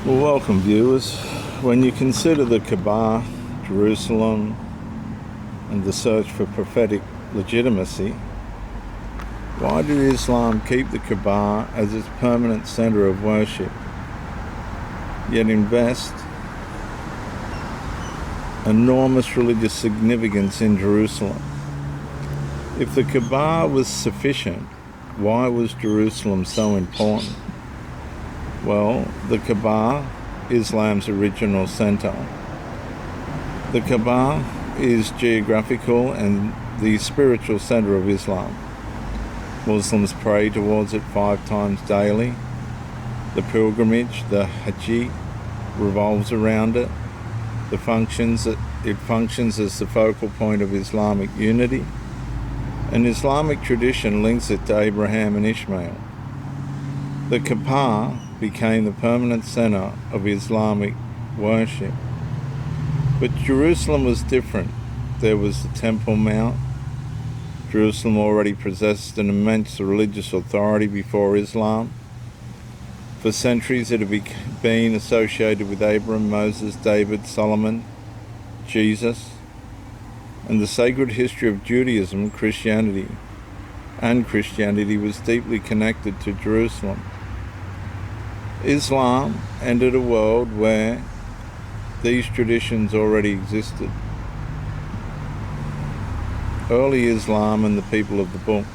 Well, welcome viewers. When you consider the Kaaba, Jerusalem, and the search for prophetic legitimacy, why did Islam keep the Kaaba as its permanent center of worship, yet invest enormous religious significance in Jerusalem? If the Kaaba was sufficient, why was Jerusalem so important? Well, the Kaaba, Islam's original center. The Kaaba is geographical and the spiritual center of Islam. Muslims pray towards it 5 times daily. The pilgrimage, the Hajj, revolves around it. It functions as the focal point of Islamic unity. An Islamic tradition links it to Abraham and Ishmael. The Kaaba became the permanent center of Islamic worship. But Jerusalem was different. There was the Temple Mount. Jerusalem already possessed an immense religious authority before Islam. For centuries it had been associated with Abraham, Moses, David, Solomon, Jesus, and the sacred history of Judaism, Christianity was deeply connected to Jerusalem. Islam entered a world where these traditions already existed. Early Islam and the people of the book.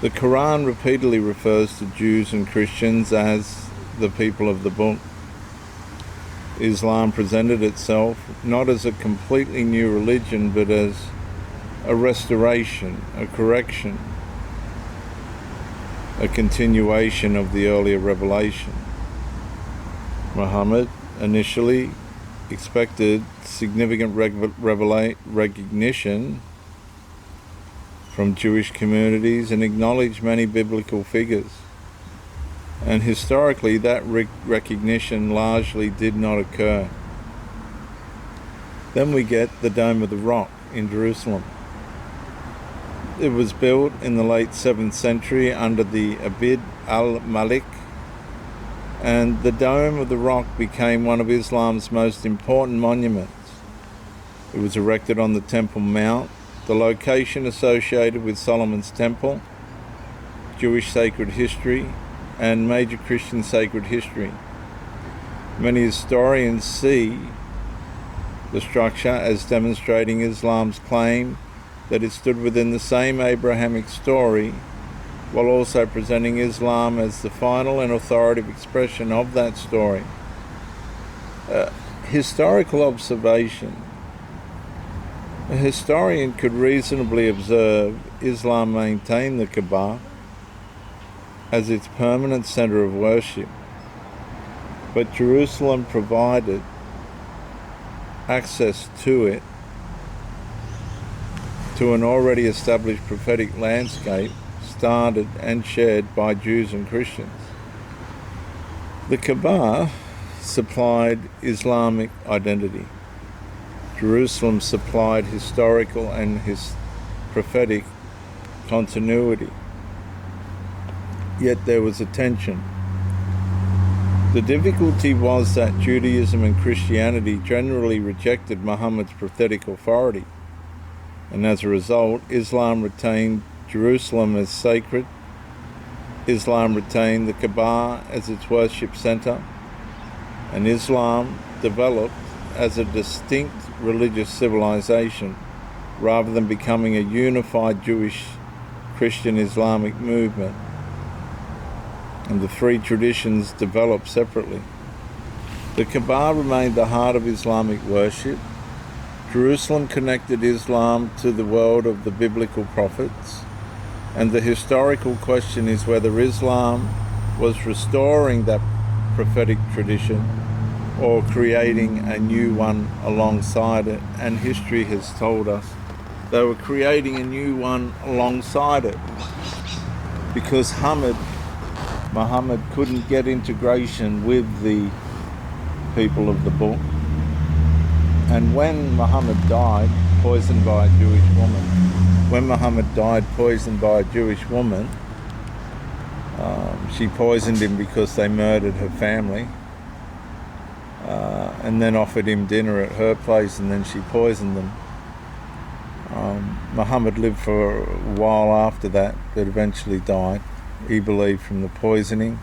The Quran repeatedly refers to Jews and Christians as the people of the book. Islam presented itself not as a completely new religion, but as a restoration, a correction, a continuation of the earlier revelation. Muhammad initially expected significant recognition from Jewish communities and acknowledged many biblical figures. And historically, that recognition largely did not occur. Then we get the Dome of the Rock in Jerusalem. It was built in the late 7th century under the Abd al-Malik, and the Dome of the Rock became one of Islam's most important monuments. It was erected on the Temple Mount, the location associated with Solomon's Temple, Jewish sacred history, and major Christian sacred history. Many historians see the structure as demonstrating Islam's claim that it stood within the same Abrahamic story, while also presenting Islam as the final and authoritative expression of that story. Historical observation. A historian could reasonably observe Islam maintain the Kaaba as its permanent center of worship, but Jerusalem provided access to it, to an already established prophetic landscape started and shared by Jews and Christians. The Kaaba supplied Islamic identity. Jerusalem supplied historical and prophetic continuity. Yet there was a tension. The difficulty was that Judaism and Christianity generally rejected Muhammad's prophetic authority, and as a result, Islam retained Jerusalem as sacred. Islam retained the Kaaba as its worship center, and Islam developed as a distinct religious civilization rather than becoming a unified Jewish, Christian, Islamic movement. And the 3 traditions developed separately. The Kaaba remained the heart of Islamic worship. Jerusalem connected Islam to the world of the biblical prophets, and the historical question is whether Islam was restoring that prophetic tradition or creating a new one alongside it, and history has told us they were creating a new one alongside it because Muhammad couldn't get integration with the people of the book. And when Muhammad died, poisoned by a Jewish woman, she poisoned him because they murdered her family. and then offered him dinner at her place, and then she poisoned them. Muhammad lived for a while after that, but eventually died. He believed from the poisoning,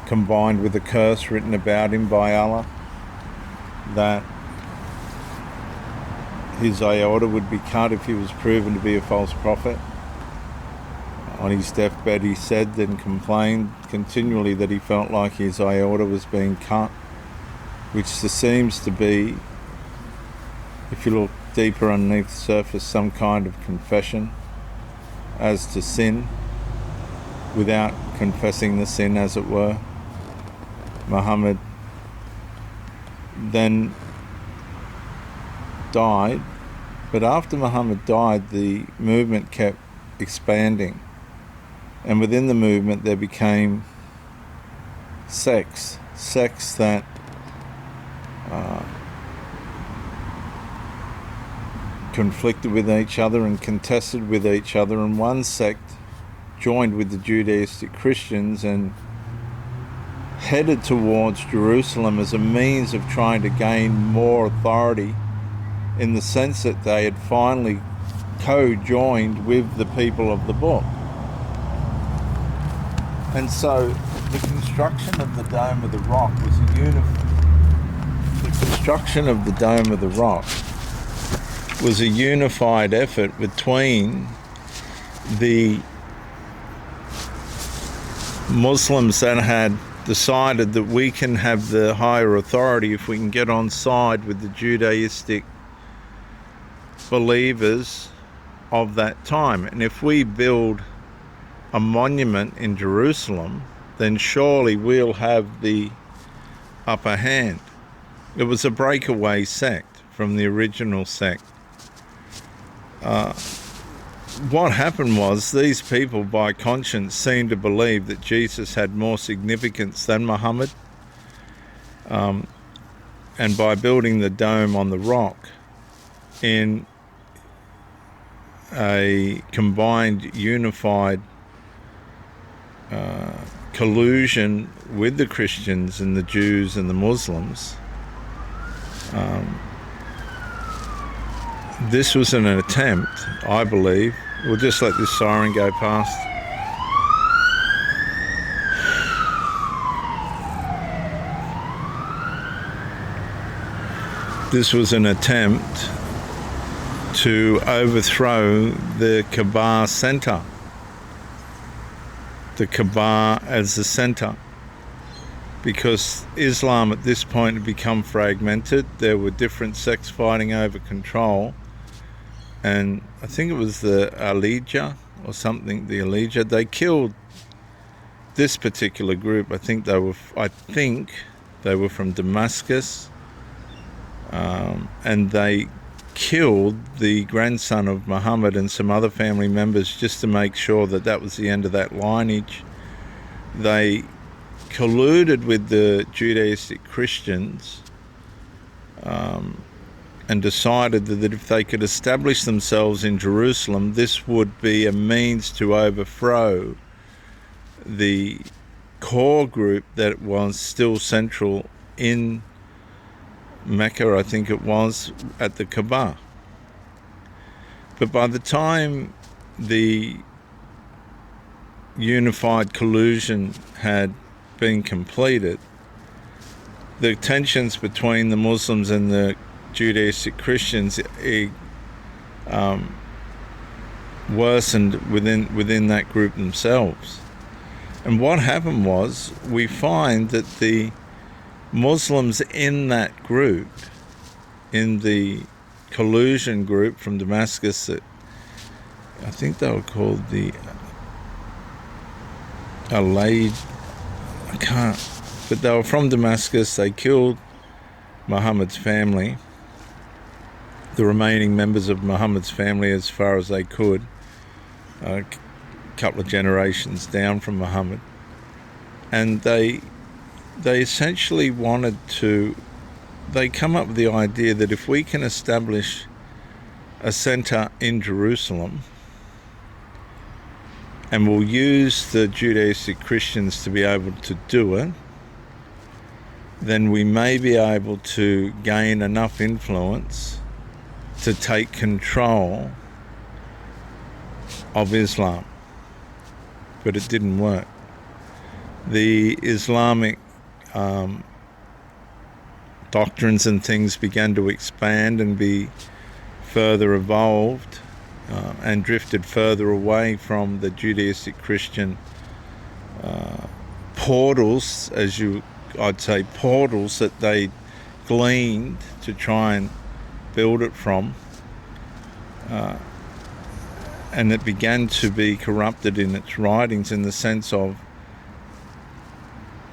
combined with a curse written about him by Allah, that his aorta would be cut if he was proven to be a false prophet. On his deathbed he said and complained continually that he felt like his aorta was being cut, which there seems to be, if you look deeper underneath the surface, some kind of confession as to sin without confessing the sin, as it were. Muhammad then died, but after Muhammad died, the movement kept expanding, and within the movement there became sects that conflicted with each other and contested with each other, and one sect joined with the Judaistic Christians and headed towards Jerusalem as a means of trying to gain more authority, in the sense that they had finally co-joined with the people of the book. And so the construction of the Dome of the Rock was a unified effort between the Muslims that had decided that we can have the higher authority if we can get on side with the Judaistic believers of that time. And if we build a monument in Jerusalem, then surely we'll have the upper hand. It was a breakaway sect from the original sect. What happened was, these people by conscience seemed to believe that Jesus had more significance than Muhammad, and by building the dome on the rock in a combined, unified collusion with the Christians and the Jews and the Muslims, this was an attempt, I believe. We'll just let this siren go past. This was an attempt to overthrow the Kaaba center. The Kaaba as the center. Because Islam at this point had become fragmented. There were different sects fighting over control. And I think it was the Elijah or something, they killed this particular group. I think they were from Damascus, and they killed the grandson of Muhammad and some other family members just to make sure that that was the end of that lineage. They colluded with the Judaistic Christians, and decided that if they could establish themselves in Jerusalem, this would be a means to overthrow the core group that was still central in Mecca, I think it was, at the Kaaba. But by the time the unified collusion had been completed, the tensions between the Muslims and the Judaistic Christians worsened within that group themselves. And what happened was, we find that the Muslims in that group, in the collusion group from Damascus, that I think they were called the but they were from Damascus. They killed Muhammad's family, the remaining members of Muhammad's family, as far as they could, a couple of generations down from Muhammad. And they essentially they come up with the idea that if we can establish a center in Jerusalem, and we'll use the Judaistic Christians to be able to do it, then we may be able to gain enough influence to take control of Islam. But it didn't work. The Islamic doctrines and things began to expand and be further evolved and drifted further away from the Judaistic Christian portals, I'd say portals that they gleaned to try and build it from, and it began to be corrupted in its writings in the sense of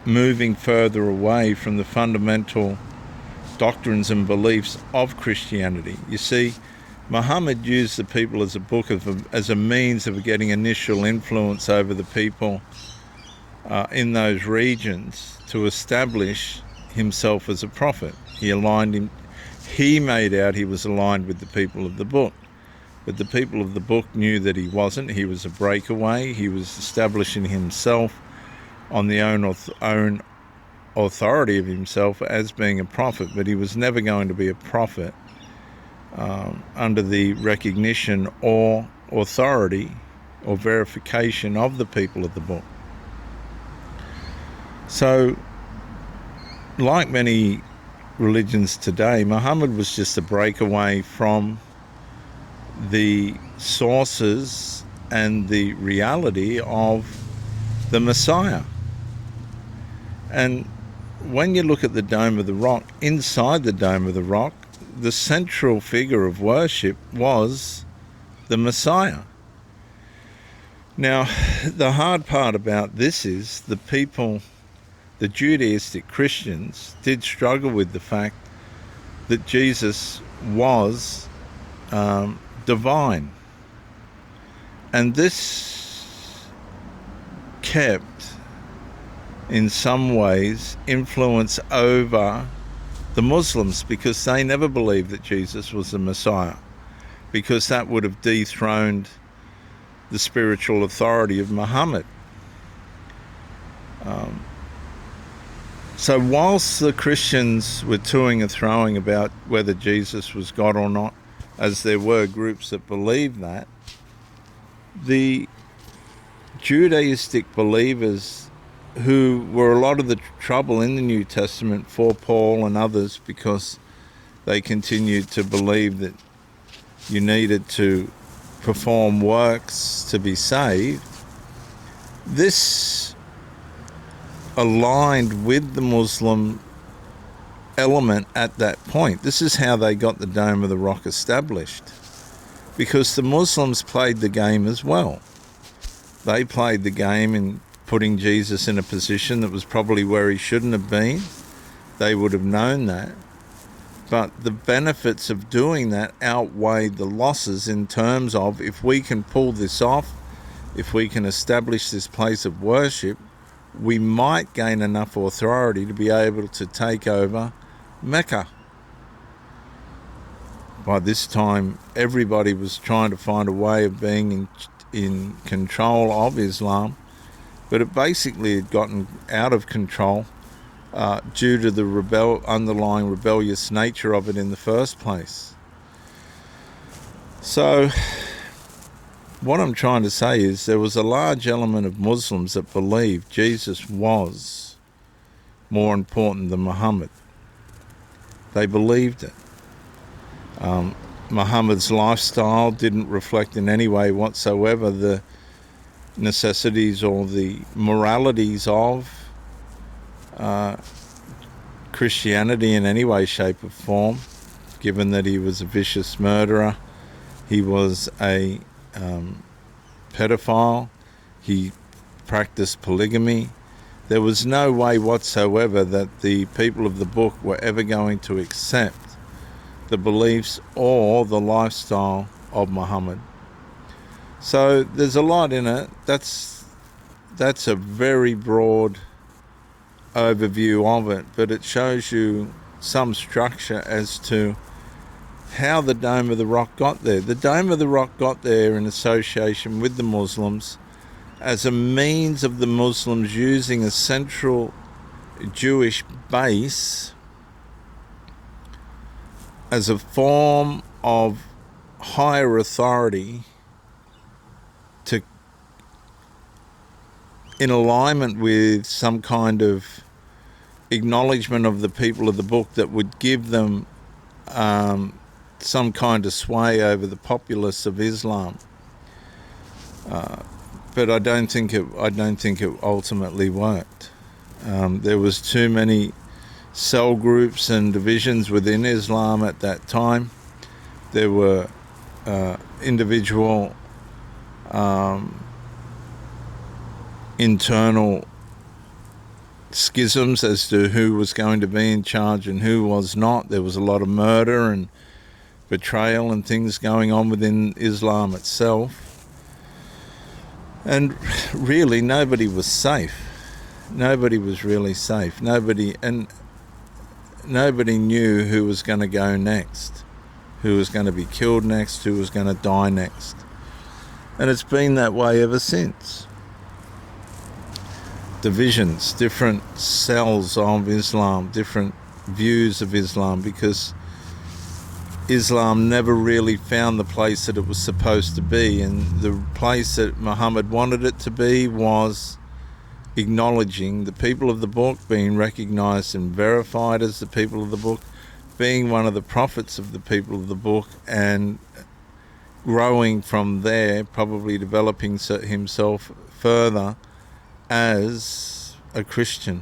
moving further away from the fundamental doctrines and beliefs of Christianity. You see, Muhammad used the people as a means of getting initial influence over the people in those regions to establish himself as a prophet. He made out he was aligned with the people of the book, but the people of the book knew that he wasn't. He was a breakaway. He was establishing himself on the own authority of himself as being a prophet, but he was never going to be a prophet under the recognition or authority or verification of the people of the book. So, like many religions today, Muhammad was just a breakaway from the sources and the reality of the Messiah. And when you look at the Dome of the Rock, inside the Dome of the Rock, the central figure of worship was the Messiah. Now, the hard part about this is the Judaistic Christians did struggle with the fact that Jesus was divine. And this kept, in some ways, influence over the Muslims, because they never believed that Jesus was the Messiah, because that would have dethroned the spiritual authority of Muhammad. So whilst the Christians were toing and throwing about whether Jesus was God or not, as there were groups that believed that, the Judaistic believers, who were a lot of the trouble in the New Testament for Paul and others, because they continued to believe that you needed to perform works to be saved, this aligned with the Muslim element at that point. This is how they got the Dome of the Rock established, because the Muslims played the game as well. They played the game in putting Jesus in a position that was probably where he shouldn't have been. They would have known that. But the benefits of doing that outweighed the losses in terms of, if we can pull this off, if we can establish this place of worship, we might gain enough authority to be able to take over Mecca. By this time, everybody was trying to find a way of being in control of Islam, but it basically had gotten out of control due to the underlying rebellious nature of it in the first place. So what I'm trying to say is there was a large element of Muslims that believed Jesus was more important than Muhammad. They believed it. Muhammad's lifestyle didn't reflect in any way whatsoever the necessities or the moralities of Christianity in any way, shape or form, given that he was a vicious murderer, he was a pedophile, he practiced polygamy. There was no way whatsoever that the people of the book were ever going to accept the beliefs or the lifestyle of Muhammad. So there's a lot in it. That's a very broad overview of it, but it shows you some structure as to how the Dome of the Rock got there. The Dome of the Rock got there in association with the Muslims as a means of the Muslims using a central Jewish base as a form of higher authority in alignment with some kind of acknowledgement of the people of the book that would give them some kind of sway over the populace of Islam. But I don't think it ultimately worked. There was too many cell groups and divisions within Islam at that time. There were individual internal schisms as to who was going to be in charge and who was not. There was a lot of murder and betrayal and things going on within Islam itself. And really, nobody was safe. Nobody was really safe. Nobody knew who was going to go next, who was going to be killed next, who was going to die next. And it's been that way ever since. Divisions, different cells of Islam, different views of Islam, because Islam never really found the place that it was supposed to be, and the place that Muhammad wanted it to be was acknowledging the people of the book, being recognized and verified as the people of the book, being one of the prophets of the people of the book, and growing from there, probably developing himself further as a Christian.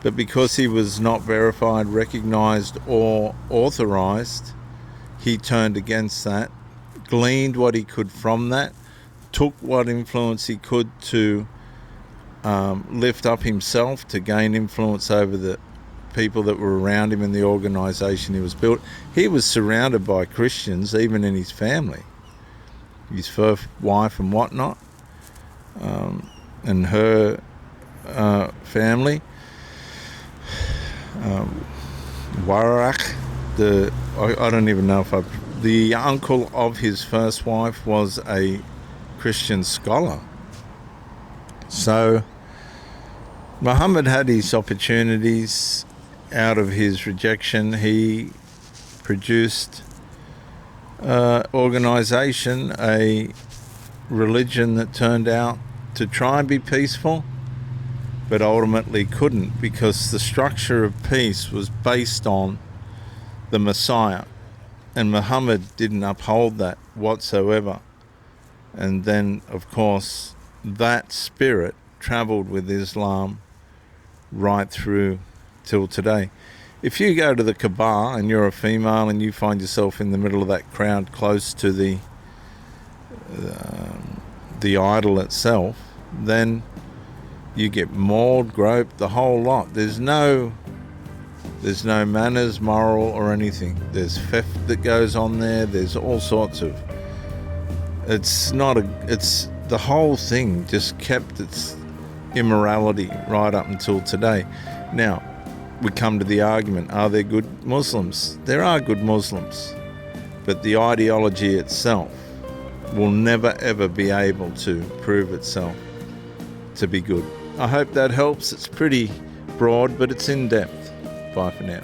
But because he was not verified, recognized, or authorized, he turned against that, gleaned what he could from that, took what influence he could to lift up himself, to gain influence over the people that were around him in the organization he was built. He was surrounded by Christians, even in his family, his first wife and whatnot, and her family. Warak, I don't even know if the uncle of his first wife was a Christian scholar. So Muhammad had his opportunities. Out of his rejection, he produced organization, a religion that turned out to try and be peaceful, but ultimately couldn't, because the structure of peace was based on the Messiah, and Muhammad didn't uphold that whatsoever. And then, of course, that spirit traveled with Islam right through till today. If you go to the Kaaba and you're a female and you find yourself in the middle of that crowd close to the idol itself, then you get mauled, groped, the whole lot. There's no manners, moral, or anything. There's theft that goes on there. There's all sorts of. It's the whole thing just kept its immorality right up until today. Now, we come to the argument: are there good Muslims? There are good Muslims, but the ideology itself will never ever be able to prove itself to be good. I hope that helps. It's pretty broad, but it's in depth. Bye for now.